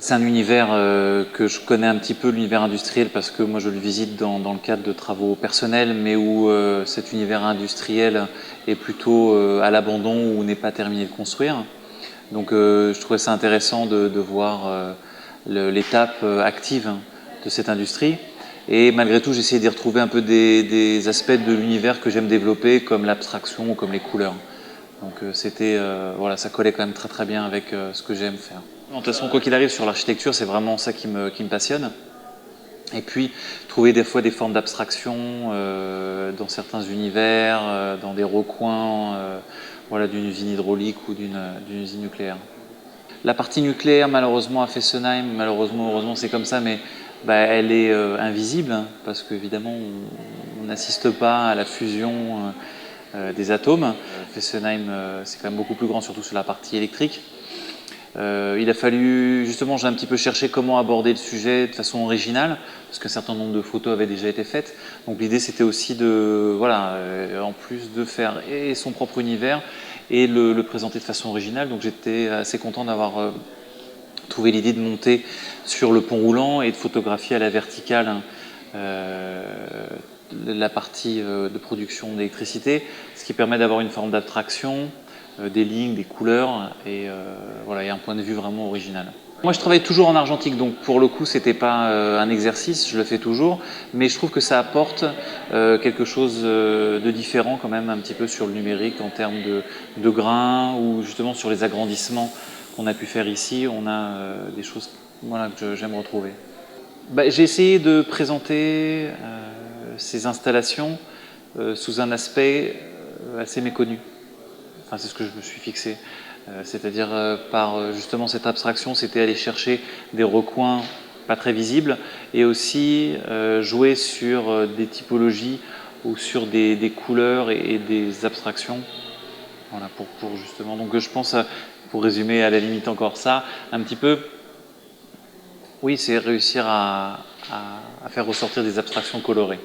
C'est un univers que je connais un petit peu, l'univers industriel, parce que moi je le visite dans le cadre de travaux personnels, mais où cet univers industriel est plutôt à l'abandon ou n'est pas terminé de construire. Donc je trouvais ça intéressant de voir l'étape active de cette industrie. Et malgré tout, j'ai essayé d'y retrouver un peu des aspects de l'univers que j'aime développer, comme l'abstraction ou comme les couleurs. Donc voilà, ça collait quand même très très bien avec ce que j'aime faire. De toute façon, quoi qu'il arrive, sur l'architecture, c'est vraiment ça qui me passionne. Et puis, trouver des fois des formes d'abstraction dans certains univers, dans des recoins voilà, d'une usine hydraulique ou d'une usine nucléaire. La partie nucléaire, malheureusement, à Fessenheim, malheureusement, heureusement, c'est comme ça, mais elle est invisible, hein, parce qu'évidemment, on n'assiste pas à la fusion des atomes. Fessenheim, c'est quand même beaucoup plus grand, surtout sur la partie électrique. Il a fallu, justement, j'ai un petit peu cherché comment aborder le sujet de façon originale, parce qu'un certain nombre de photos avaient déjà été faites. Donc l'idée, c'était aussi de, voilà, en plus de faire et son propre univers et le présenter de façon originale. Donc j'étais assez content d'avoir trouvé l'idée de monter sur le pont roulant et de photographier à la verticale la partie de production d'électricité, ce qui permet d'avoir une forme d'abstraction, des lignes, des couleurs et voilà, et un point de vue vraiment original. Moi, je travaille toujours en argentique, donc pour le coup, c'était pas un exercice, je le fais toujours, mais je trouve que ça apporte quelque chose de différent quand même un petit peu sur le numérique en termes de grains ou justement sur les agrandissements qu'on a pu faire ici. On a des choses voilà, que j'aime retrouver. J'ai essayé de présenter ces installations sous un aspect assez méconnu. Enfin, c'est ce que je me suis fixé. C'est-à-dire par justement cette abstraction, c'était aller chercher des recoins pas très visibles et aussi jouer sur des typologies ou sur des couleurs et des abstractions. Voilà, pour justement. Donc je pense, pour résumer à la limite encore ça, un petit peu, oui, c'est réussir à faire ressortir des abstractions colorées.